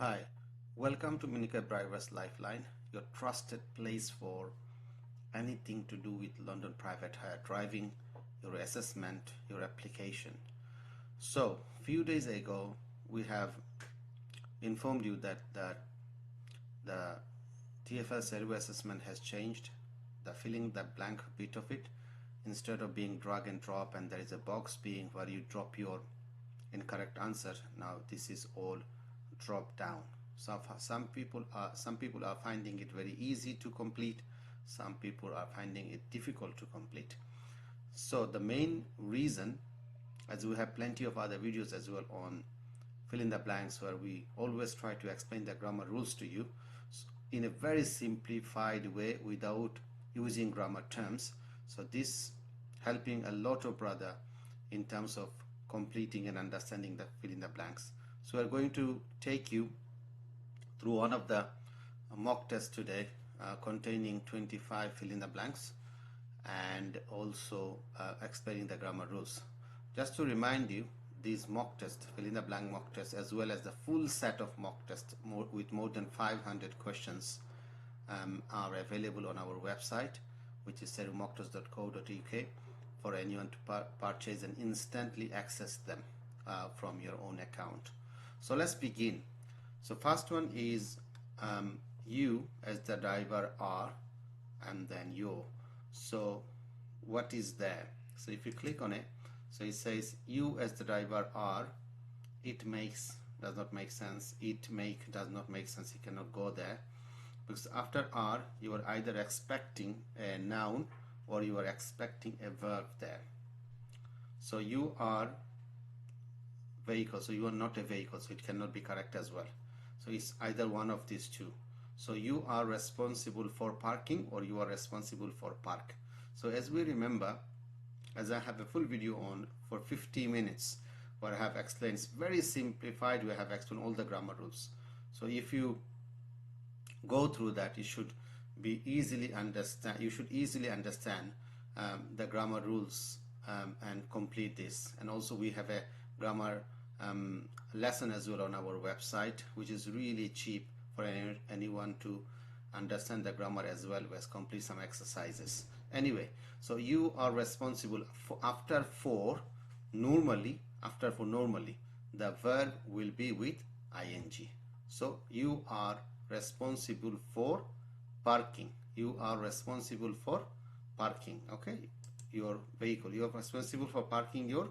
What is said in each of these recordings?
Hi, welcome to Minicab Lifeline, your trusted place for anything to do with London private hire driving, your assessment, your application. So, few days ago, we have informed you that the TfL SERU Assessment has changed. The filling the blank bit of it, instead of being drag and drop and there is a box being where you drop your incorrect answer, now this is all drop down. So some people are finding it very easy to complete, some people are finding it difficult to complete. So the main reason, as we have plenty of other videos as well on fill in the blanks where we always try to explain the grammar rules to you in a very simplified way without using grammar terms. So this helping a lot of brother in terms of completing and understanding the fill in the blanks. So we're going to take you through one of the mock tests today containing 25 fill in the blanks and also explaining the grammar rules. Just to remind you, these mock tests, fill in the blank mock tests, as well as the full set of mock tests with more than 500 questions are available on our website, which is serumocktest.co.uk, for anyone to purchase and instantly access them from your own account. So let's begin. So first one is you as the driver are, and then you. So what is there? So if you click on it, so it says you as the driver are, it makes, does not make sense, it make does not make sense, you cannot go there, because after are you are either expecting a noun or you are expecting a verb there. So you are vehicle, so you are not a vehicle, so it cannot be correct as well. So it's either one of these two. So you are responsible for parking or you are responsible for park. So as we remember, as I have a full video on for 50 minutes where I have explained, it's very simplified, we have explained all the grammar rules. So if you go through that, you should be easily understand, you should easily understand the grammar rules and complete this. And also we have a grammar lesson as well on our website, which is really cheap for anyone to understand the grammar as well as complete some exercises. Anyway, so you are responsible for after for normally the verb will be with ing. So you are responsible for parking, you are responsible for parking, okay, your vehicle, you are responsible for parking your.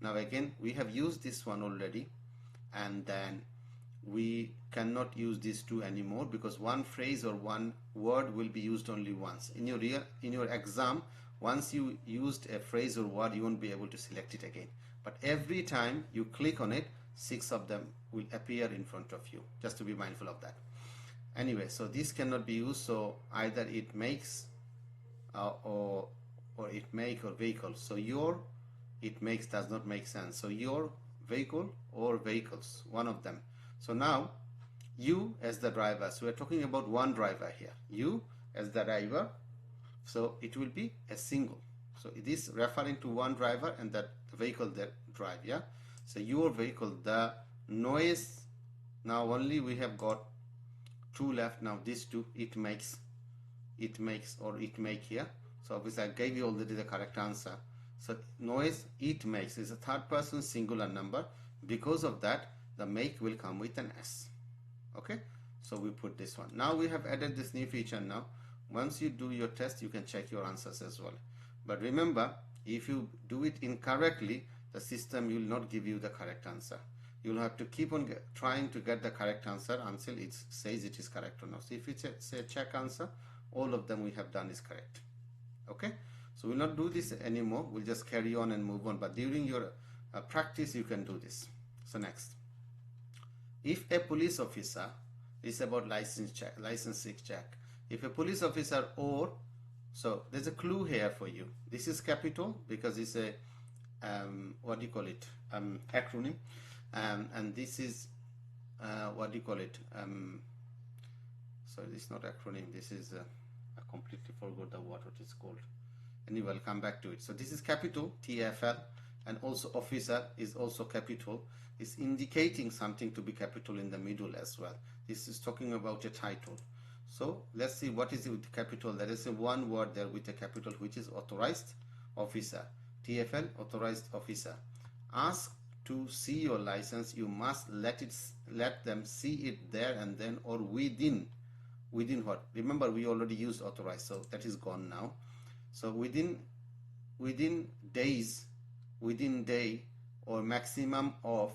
Now again, we have used this one already, and then we cannot use these two anymore because one phrase or one word will be used only once. In your exam, once you used a phrase or word, you won't be able to select it again. But every time you click on it, 6 of them will appear in front of you. Just to be mindful of that. Anyway, so this cannot be used. So either it makes or it make or vehicle. So your it makes does not make sense. So your vehicle or vehicles, one of them. So now you as the driver, so we're talking about one driver here, you as the driver, so it will be a single. So it is referring to one driver and that vehicle that drive, yeah. So your vehicle, the noise, now only we have got 2 left. Now these two, it makes or it make here. So obviously I gave you already the correct answer. So noise it makes is a third person singular number. Because of that, the make will come with an S. Okay, so we put this one. Now we have added this new feature. Now once you do your test, you can check your answers as well. But remember, if you do it incorrectly, the system will not give you the correct answer. You'll have to keep on trying to get the correct answer until it says it is correct or not. So if you say check answer, all of them we have done is correct. Okay, so we'll not do this anymore, we'll just carry on and move on, but during your practice you can do this. So next, if a police officer, is about licensing check, if a police officer or, so there's a clue here for you. This is capital because it's a what do you call it, acronym, and this is what do you call it, sorry, this is not acronym, this is I completely forgot the word what it's called. Anyway, I'll come back to it. So this is capital TfL. and also officer is also capital. It's indicating something to be capital in the middle as well. This is talking about a title. So let's see what is it with capital. There is a one word there with a capital, which is authorized officer. TfL authorized officer. Ask to see your license, you must let them see it there and then, or within what? Remember, we already used authorized, so that is gone now. So within days, within day, or maximum of,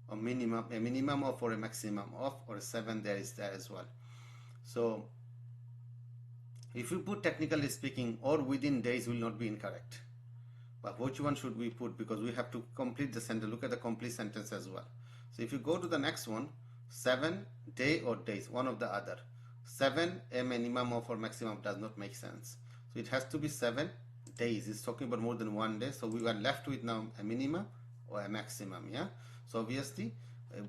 or minimum, a minimum of or a maximum of, or 7 there is there as well. So if you put technically speaking or within days will not be incorrect. But which one should we put? Because we have to complete the sentence. Look at the complete sentence as well. So if you go to the next one, 7 day or days, one of the other. 7 a minimum of or maximum does not make sense. So it has to be 7 days. It's talking about more than 1 day. So we are left with now a minimum or a maximum. Yeah. So obviously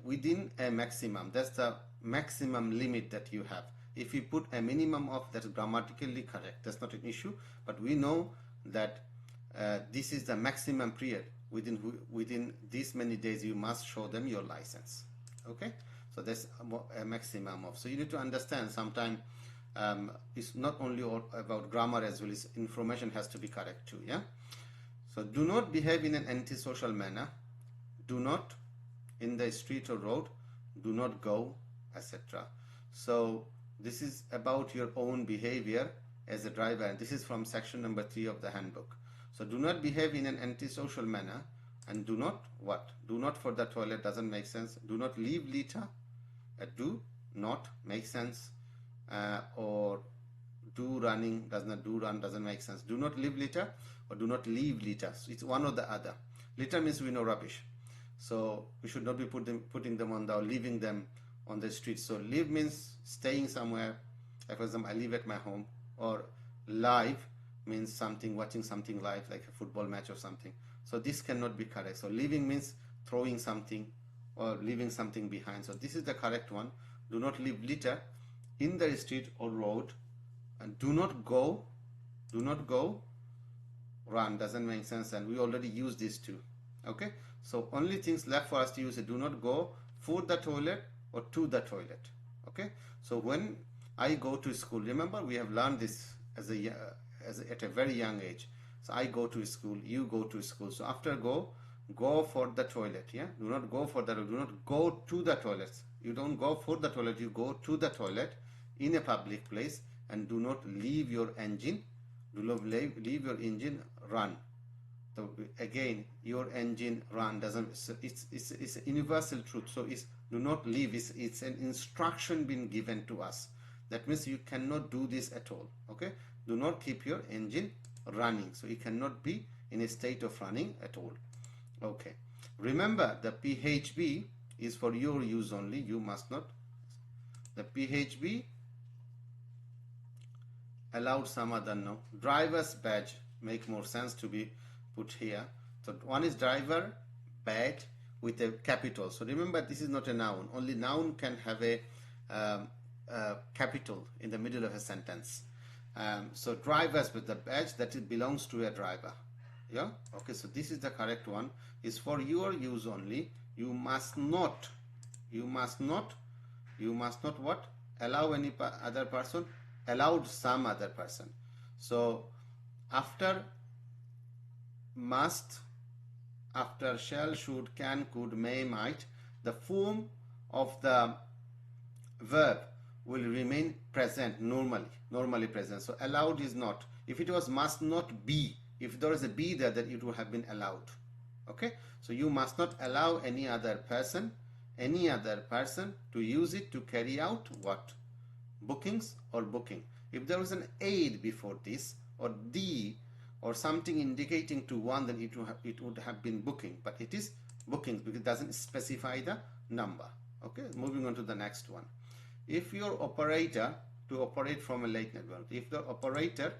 within a maximum, that's the maximum limit that you have. If you put a minimum of, that's grammatically correct. That's not an issue. But we know that this is the maximum period. Within these many days you must show them your license. Okay, so that's a maximum of. So you need to understand sometimes it's not only about grammar as well as information has to be correct too. Yeah. So do not behave in an antisocial manner. Do not in the street or road. Do not go, etc. So this is about your own behavior as a driver, and this is from section number 3 of the handbook. So do not behave in an antisocial manner, and do not what? Do not for the toilet doesn't make sense. Do not leave litter. Do not make sense. Or do running does not, do run doesn't make sense. Do not leave litter or do not leave litter. So it's one or the other. Litter means we know rubbish. So we should not be putting them on the, or leaving them on the street. So leave means staying somewhere. Like for example, I live at my home. Or live means something, watching something live, like a football match or something. So this cannot be correct. So leaving means throwing something or leaving something behind. So this is the correct one. Do not leave litter in the street or road. And do not go run doesn't make sense, and we already used these two. Okay, so only things left for us to use is do not go for the toilet or to the toilet. Okay, so when I go to school, remember we have learned this at a very young age. So I go to school, you go to school. So after go for the toilet. Yeah, do not go for the, do not go to the toilets. You don't go for the toilet, you go to the toilet in a public place, and do not leave your engine. Do not leave your engine run. So again, your engine run doesn't. It's a universal truth. So it's do not leave. It's an instruction being given to us. That means you cannot do this at all. Okay. Do not keep your engine running. So you cannot be in a state of running at all. Okay. Remember, the PHB is for your use only. You must not. The PHB allowed some other no. Driver's badge make more sense to be put here. So one is driver badge with a capital. So remember, this is not a noun. Only noun can have a capital in the middle of a sentence. So drivers with the badge, that it belongs to a driver. Yeah. Okay. So this is the correct one. Is for your use only. You must not what? Allow any other person. Allowed some other person. So after must, after shall, should, can, could, may, might, the form of the verb will remain present normally present. So allowed is not. If it was must not be, if there is a be there, then it would have been allowed. Okay, so you must not allow any other person to use it to carry out what? Bookings or booking. If there was an aid before this, or the, or something indicating to one, then it would have been booking, but it is bookings because it doesn't specify the number. Okay, moving on to the next one. If your operator, to operate from a late network, if the operator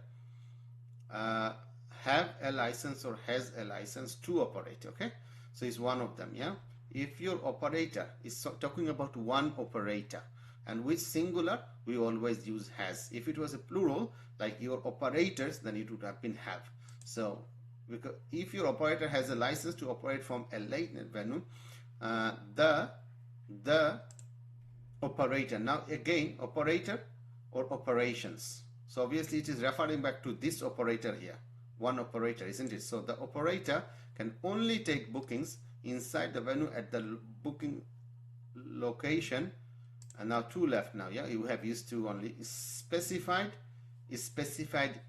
have a license or has a license to operate, okay, so it's one of them. Yeah, if your operator is talking about one operator, and with singular we always use has. If it was a plural like your operators, then it would have been have. So because if your operator has a license to operate from a late venue, the operator, now again operator or operations, so obviously it is referring back to this operator here, one operator, isn't it? So the operator can only take bookings inside the venue at the booking location, and now two left now, yeah, you have used to only. Is specified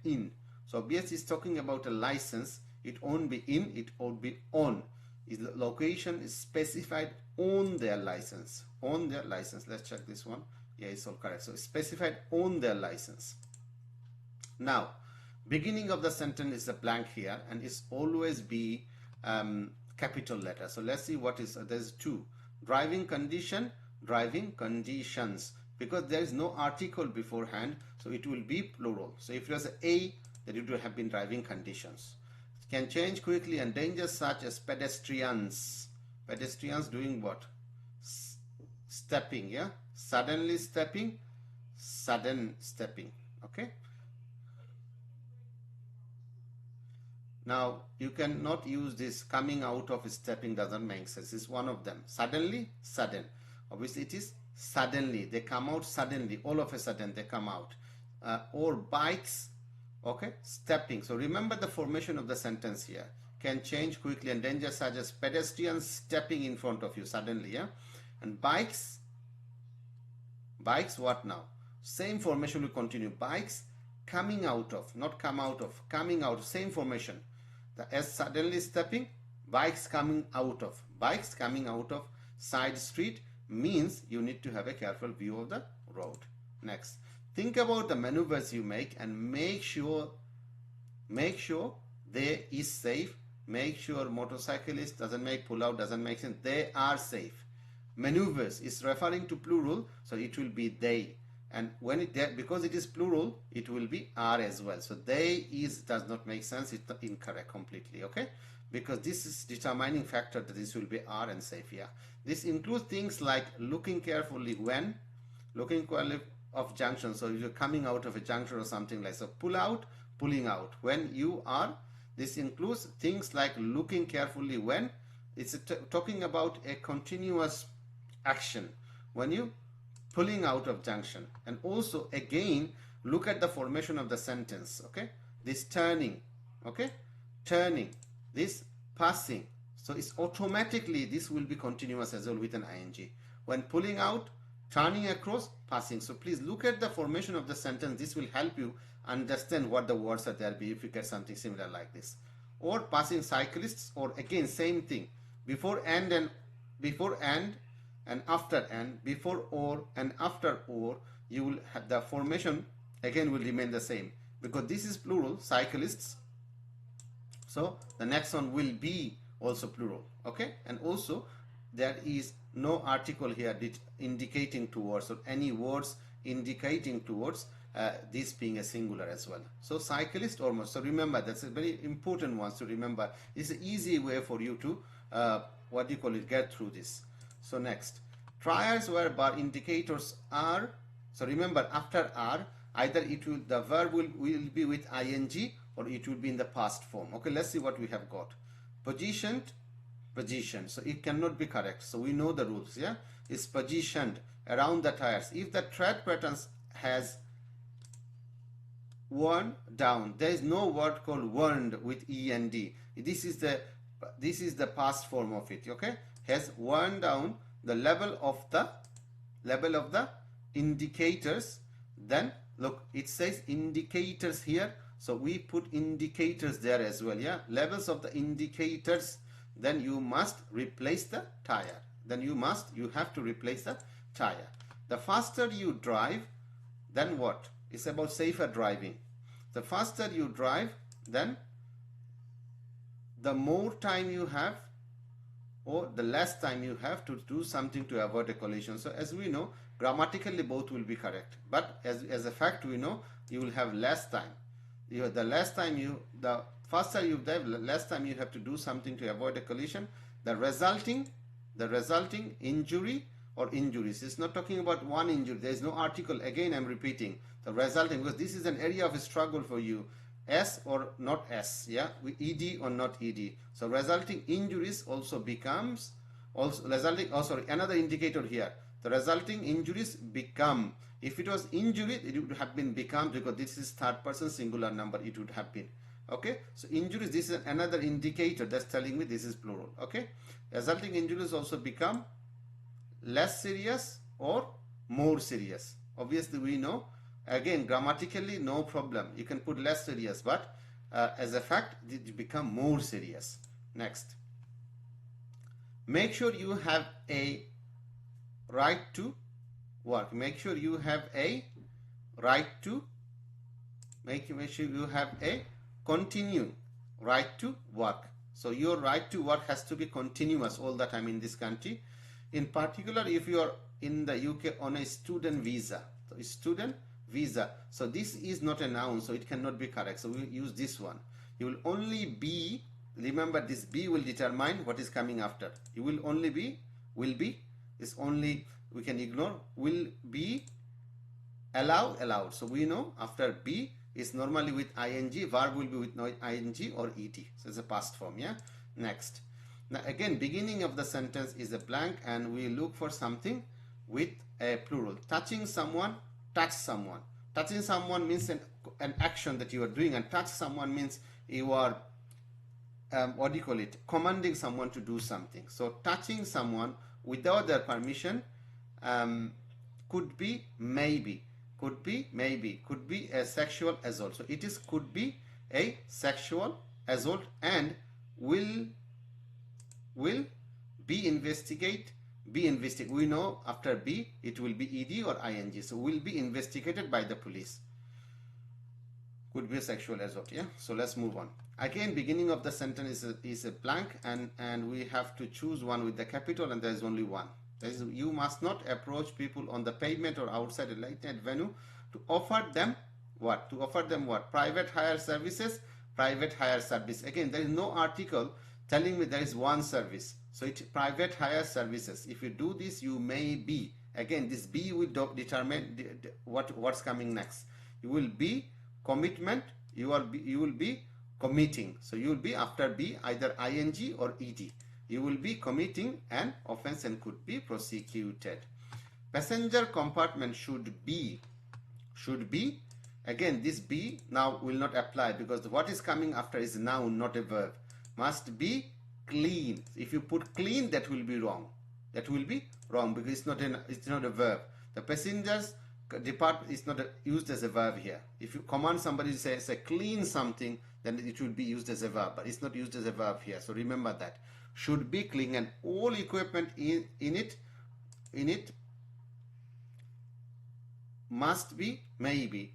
in. So obviously it's talking about a license. It won't be in, it won't be on. Is the location is specified on their license. On their license. Let's check this one. Yeah, it's all correct. So it's specified on their license. Now, beginning of the sentence is a blank here, and it's always be capital letter. So let's see what is, there's two. Driving condition, driving conditions. Because there is no article beforehand, so it will be plural. So if there's a, then it would have been driving conditions. It can change quickly, and dangers such as pedestrians. Pedestrians doing what? Stepping, yeah? Suddenly stepping, sudden stepping, okay? Now, you cannot use this coming out of stepping, doesn't make sense. It's one of them. Suddenly, sudden. Obviously, it is suddenly. They come out suddenly. All of a sudden, they come out. Or bikes, okay, stepping. So remember the formation of the sentence here. Can change quickly, and danger such as pedestrians stepping in front of you suddenly, yeah? And bikes, what now? Same formation will continue. Bikes coming out of, not come out of, coming out, same formation. The S suddenly stepping, bikes coming out of. Bikes coming out of side street means you need to have a careful view of the road. Next, think about the maneuvers you make and make sure they is safe. Make sure motorcyclist doesn't make pull out, doesn't make sense. They are safe. Maneuvers is referring to plural, so it will be they. And when it, because it is plural, it will be are as well. So they is does not make sense. It's incorrect completely, okay? Because this is determining factor that this will be are and safe. Yeah, this includes things like looking carefully when, looking carefully of junction. So if you're coming out of a junction or something like, so pull out, pulling out. When you are, this includes things like looking carefully when. It's talking about a continuous action when you pulling out of junction. And also again look at the formation of the sentence, okay? This turning, okay, turning, this passing, so it's automatically this will be continuous as well with an ing. When pulling out, turning across, passing. So please look at the formation of the sentence. This will help you understand what the words are there be if you get something similar like this. Or passing cyclists, or again same thing, before and after and, before or and after or, you will have the formation again will remain the same because this is plural, cyclists. So the next one will be also plural, okay? And also there is no article here indicating towards, or any words indicating towards this being a singular as well. So cyclist or more. So remember, that's a very important one to remember. It's an easy way for you to what do you call it, get through this. So next, trials where bar indicators are. So remember, after are, either it will, the verb will be with ing, or it will be in the past form. Okay, let's see what we have got. Positioned, position. So it cannot be correct. So we know the rules. Yeah, it's positioned around the tires. If the tread patterns has worn down, there is no word called worn with end. This is the past form of it. Okay, has worn down the level of the indicators. Then look, it says indicators here, so we put indicators there as well. Yeah, levels of the indicators. Then you must replace the tire. Then you have to replace the tire. The faster you drive, then what? It's about safer driving. The faster you drive, then the more time you have, or the less time you have to do something to avoid a collision. So as we know, grammatically both will be correct, but as a fact we know you will have less time. The faster you drive, less time you have to do something to avoid a collision. The resulting injury or injuries. It's not talking about one injury. There is no article. Again, I'm repeating the resulting, because this is an area of struggle for you. S or not S, yeah, ED or not ED. So resulting injuries also becomes, also resulting, oh sorry, another indicator here. The resulting injuries become, if it was injury, it would have been become, because this is third person singular number, it would have been. Okay, so injuries, this is another indicator that's telling me this is plural. Okay, resulting injuries also become less serious or more serious. Obviously we know, again grammatically no problem, you can put less serious, but as a fact it become more serious. Next, make sure you have a right to work. Make sure you have a right to, make sure you have a continue right to work. So your right to work has to be continuous all the time in this country. In particular, if you are in the UK on a student visa, so student visa, so this is not a noun, so it cannot be correct, so we use this one. You will only be, remember this be will determine what is coming after. You will only be, will be is only, we can ignore, will be, allowed. So we know after be is normally with ing, verb will be with ing or et, so it's a past form. Yeah. Next, now again beginning of the sentence is a blank and we look for something with a plural. Touching someone, touch someone. Touching someone means an action that you are doing, and touch someone means you are what do you call it, commanding someone to do something. So touching someone without their permission could be maybe, could be a sexual assault. So it is could be a sexual assault and will be investigate. We know after be it will be ed or ing, so will be investigated by the police. Could be a sexual assault. Yeah. So let's move on. Again beginning of the sentence is a blank and we have to choose one with the capital, and there is only one. That is, you must not approach people on the pavement or outside a late night venue to offer them what? To offer them what? Private hire services, private hire service. Again, there is no article telling me there is one service. So it's private hire services. If you do this, you may be. Again, this be will determine what's coming next. You will be commitment. You will be committing. So you will be after be either ing or ed. You will be committing an offense and could be prosecuted. Passenger compartment should be. Again, this be now will not apply because what is coming after is noun, not a verb. Must be clean. If you put clean, that will be wrong. That will be wrong because it's not a verb. The passengers depart is not used as a verb here. If you command somebody to say clean something, then it would be used as a verb, but it's not used as a verb here. So remember that. Should be clean, and all equipment in it must be maybe,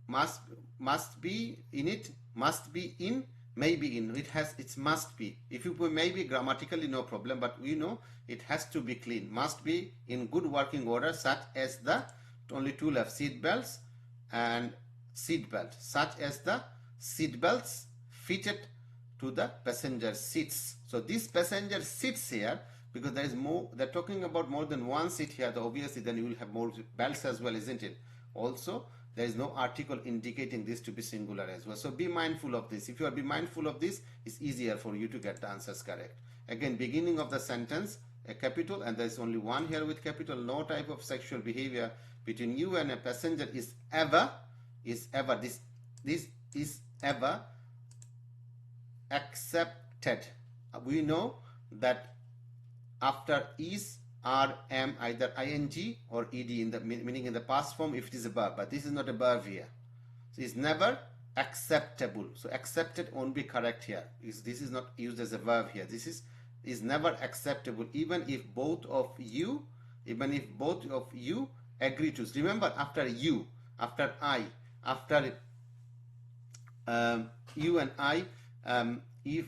must be in it, must be in, maybe in. It must be. If you put maybe grammatically no problem, but we know it has to be clean. Must be in good working order, such as the only two left, seat belts and seat belt, such as the seat belts fitted to the passenger seats. So this passenger seats here, because there is more, they're talking about more than one seat here, so obviously then you will have more belts as well, isn't it? Also, there is no article indicating this to be singular as well. So be mindful of this. If you are be mindful of this, it's easier for you to get the answers correct. Again, beginning of the sentence, a capital, and there is only one here with capital. No type of sexual behavior between you and a passenger is ever this is ever accepted. We know that after is, are, am, either ing or ed in the meaning in the past form if it is a verb, but this is not a verb here. So it's never acceptable. So accepted won't be correct here. This is not used as a verb here. This is never acceptable, even if both of you agree to. Remember, after you, after I, after you and I, if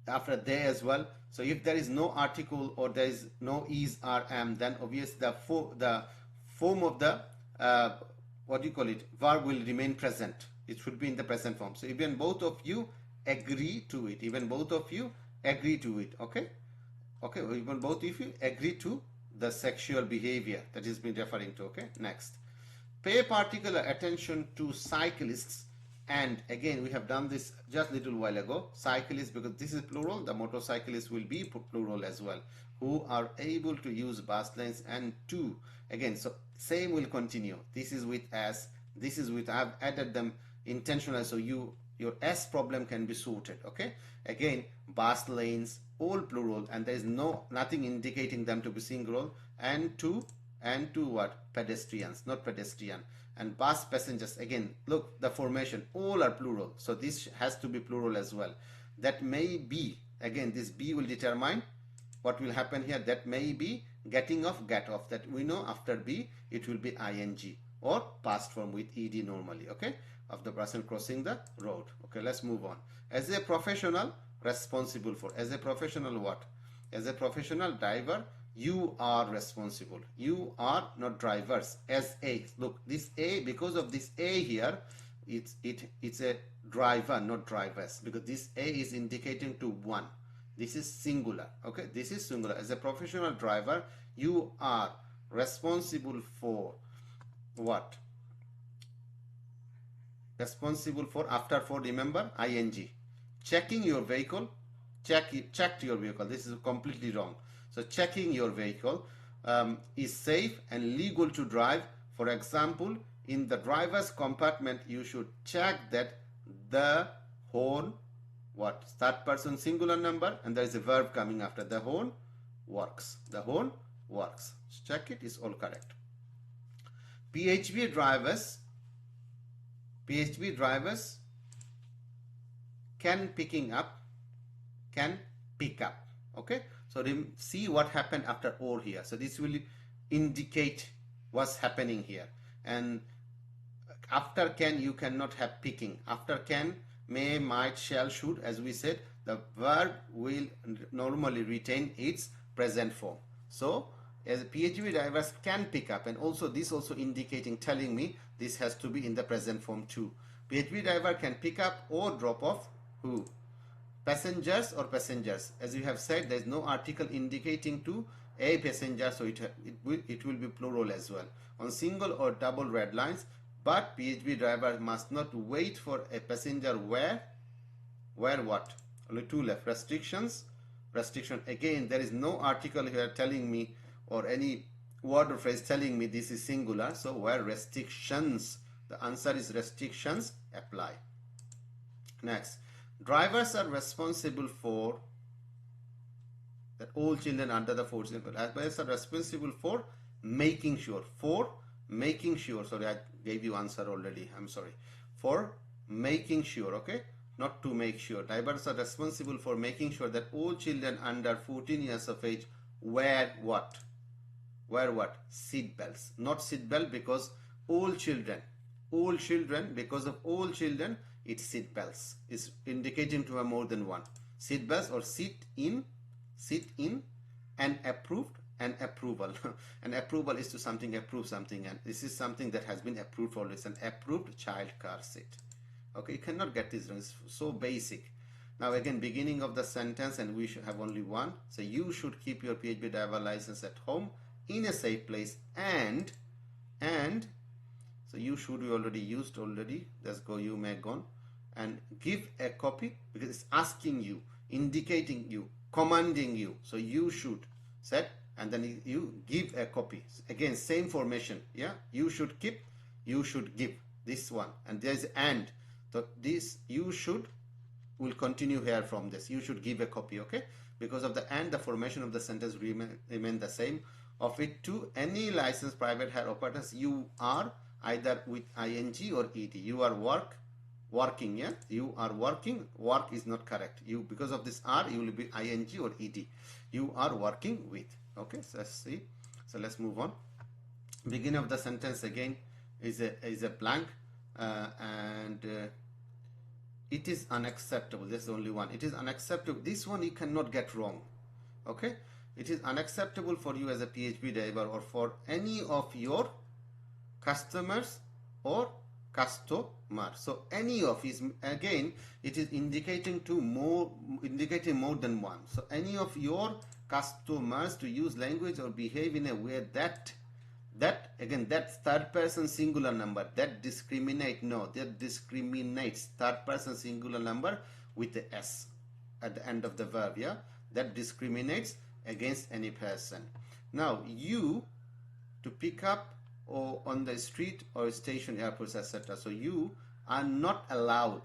after they as well. So if there is no article or there is no is, are, am, then obviously the form of the what do you call it, verb will remain present. It should be in the present form. So even both of you agree to it. Even both of you agree to it. Okay. Okay. Even both of you agree to the sexual behavior that is been referring to. Okay. Next, pay particular attention to cyclists And again, we have done this just little while ago. Cyclists, because this is plural, the motorcyclists will be plural as well, who are able to use bus lanes. And to, again, so same will continue. This is with as, this is with, I've added them intentionally so your S problem can be sorted. Okay, again, bus lanes, all plural, and there is nothing indicating them to be singular. And to what? Pedestrians, not pedestrian. And bus passengers, again, look, the formation, all are plural, so this has to be plural as well. That may be, again, this be will determine what will happen here. That may be getting off, get off, that we know after be it will be ing or past form with ed normally, okay, of the person crossing the road. Okay, let's move on. As a professional, responsible for. As a professional what? As a professional driver, you are responsible. You are not drivers. As a, look, this a, because of this a here, it's a driver, not drivers, because this a is indicating to one. This is singular. Okay, this is singular. As a professional driver, you are responsible for what? Responsible for, after for, remember, ing. Checking your vehicle. Checked your vehicle. This is completely wrong. So checking your vehicle is safe and legal to drive. For example, in the driver's compartment, you should check that the horn, what? Third person singular number, and there is a verb coming after. The horn works. The horn works. Check it, is all correct. PHV drivers can pick up. Okay, so see what happened after or here. So this will indicate what's happening here. And after can, you cannot have picking. After can, may, might, shall, should, as we said, the verb will normally retain its present form. So as PHV drivers can pick up, and also this also indicating, telling me this has to be in the present form too. PHV driver can pick up or drop off who? Passengers or passengers. As you have said, there is no article indicating to a passenger, so it will be plural as well on single or double red lines. But PHV driver must not wait for a passenger where what? Only two left. Restriction. Again, there is no article here telling me, or any word or phrase telling me this is singular. So where restrictions, the answer is restrictions apply. Next, drivers are responsible for that all children under the 14 drivers are responsible for making sure. Sorry, I gave you answer already. I'm sorry. For making sure, okay, not to make sure. Drivers are responsible for making sure that all children under 14 years of age wear what? Seat belts. Not seat belt, because all children, because of all children, it's seat belts. It's indicating to have more than one. Seat belts or sit in, and approved, and approval. An approval is to something, approve something, and this is something that has been approved for. It's an approved child car seat. Okay, you cannot get this wrong. It's so basic. Now again, beginning of the sentence, and we should have only one. So you should keep your PHV driver license at home in a safe place, and so you should, we already used already. Let's go, you may go on, and give a copy, because it's asking you, indicating you, commanding you. So you should set, and then you give a copy. Again, same formation. Yeah, you should keep, you should give, this one, and there's and. So this you should will continue here from this. You should give a copy, okay? Because of the and, the formation of the sentence remain the same. Of it to any licensed private hire operators, you are either with ing or ed. You are working, yeah? You are working. Work is not correct. You, because of this are, you will be ing or ed. You are working with. Okay, so let's see. So let's move on. Beginning of the sentence again is a blank, it is unacceptable. There's only one. It is unacceptable. This one you cannot get wrong. Okay, it is unacceptable for you as a PHV driver or for any of your customers or customer. So any of is, again, it is indicating more than one. So any of your customers to use language or behave in a way that That again, that third person singular number, that discriminates third person singular number with the s at the end of the verb. Yeah, that discriminates against any person. Now you, to pick up or on the street or station, airports, etc. So you are not allowed,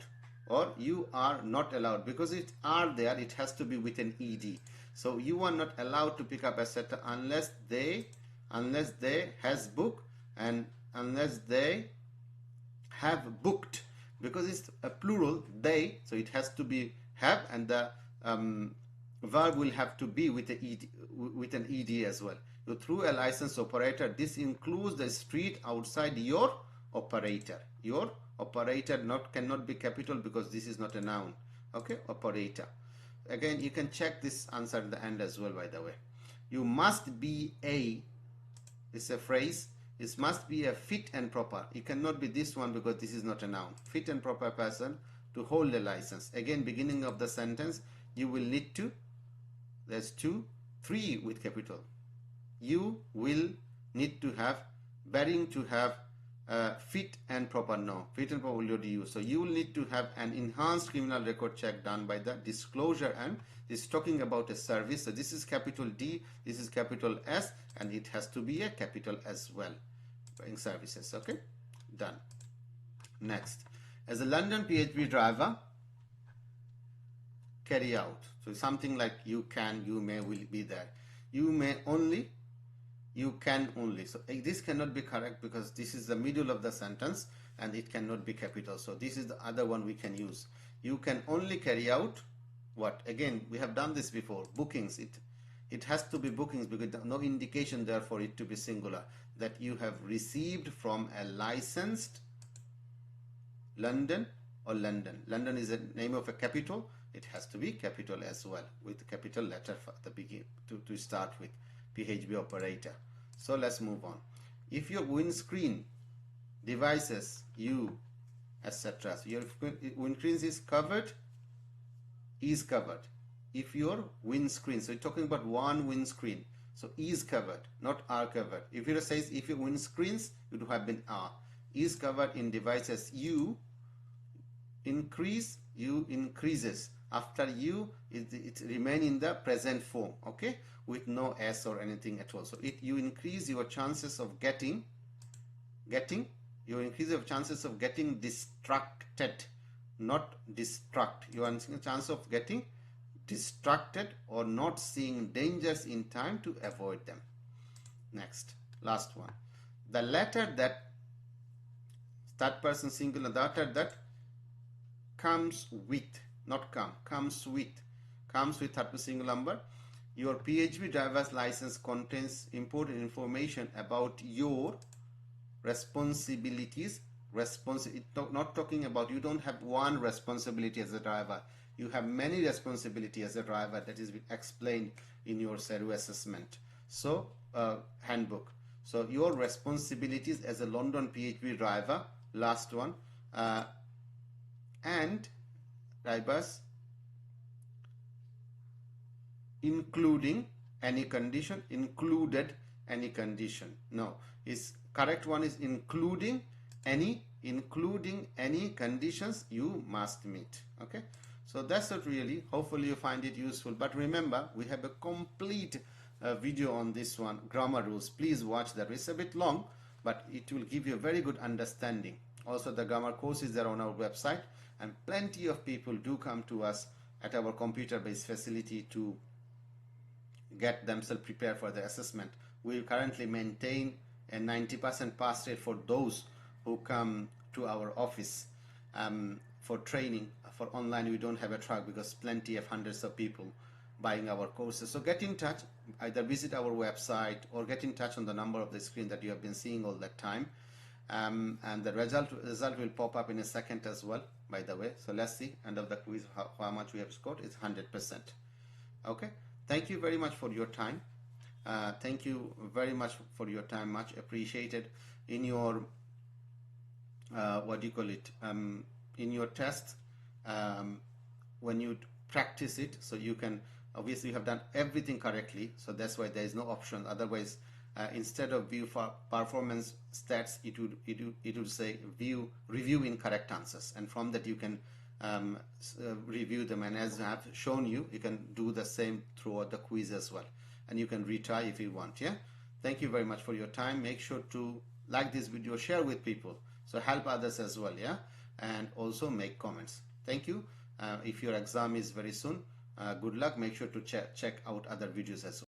or you are not allowed, because it are there, it has to be with an ed. So you are not allowed to pick up, etc., unless they has booked, and unless they have booked, because it's a plural they, so it has to be have, and the verb will have to be with an ed as well. So through a licensed operator, this includes the street outside your operator. Your operator cannot be capital because this is not a noun. Okay, operator. Again, you can check this answer at the end as well, by the way. You must be a, it's a phrase, it must be a fit and proper. It cannot be this one because this is not a noun. Fit and proper person to hold a license. Again, beginning of the sentence, you will need to, there's 2, 3 with capital. You will need to have, bearing to have, fit and proper. No, fit and proper will already use. So you will need to have an enhanced criminal record check done by the disclosure, and this is talking about a service. So this is capital D, this is capital S, and it has to be a capital as well. Buying services. Okay, done. Next, as a London PHV driver, carry out. So something like you can, you may, will be there. You may only, you can only. So this cannot be correct because this is the middle of the sentence and it cannot be capital. So this is the other one we can use. You can only carry out what? Again, we have done this before. Bookings. It has to be bookings because no indication there for it to be singular. That you have received from a licensed London or London. London is a name of a capital. It has to be capital as well, with capital letter for the begin to start with. PHB operator. So let's move on. If your windscreen devices, you, etc. So your windscreen is covered, is covered. If your windscreen, so you're talking about one windscreen, so is covered, not are covered. If it says if your windscreens, it would have been are. Is covered in devices, you increase, you increases. After you, it remain in the present form, okay, with no s or anything at all. So you increase your chances of getting you increase your chances of getting distracted, not distract. You are a chance of getting distracted or not seeing dangers in time to avoid them. Next, last one. The letter that, third person singular, the letter that comes with, not come, comes with third person singular number. Your PHV driver's license contains important information about your responsibilities. Not talking about, you don't have one responsibility as a driver. You have many responsibilities as a driver. That is explained in your SERU assessment. So handbook. So your responsibilities as a London PHV driver, last one, and drivers, including any condition, included any condition. No, is correct one is including any conditions you must meet. Okay, so that's it really. Hopefully you find it useful, but remember we have a complete video on this one, grammar rules. Please watch that. It's a bit long, but it will give you a very good understanding. Also the grammar courses are on our website, and plenty of people do come to us at our computer-based facility to get themselves prepared for the assessment. We currently maintain a 90% pass rate for those who come to our office for training. For online, we don't have a track because plenty of hundreds of people buying our courses. So get in touch, either visit our website or get in touch on the number of the screen that you have been seeing all that time. And the result will pop up in a second as well, by the way. So let's see, end of the quiz, how much we have scored. It's 100%. Okay, thank you very much for your time. Thank you very much for your time, much appreciated. In your what do you call it, in your test, when you practice it, so you can, obviously you have done everything correctly, so that's why there is no option. Otherwise instead of view for performance stats, it would say view review incorrect answers, and from that you can review them. And as I have shown you, you can do the same throughout the quiz as well, and you can retry if you want. Yeah, thank you very much for your time. Make sure to like this video, share with people, so help others as well. Yeah, and also make comments. Thank you. If your exam is very soon, good luck. Make sure to check out other videos as well.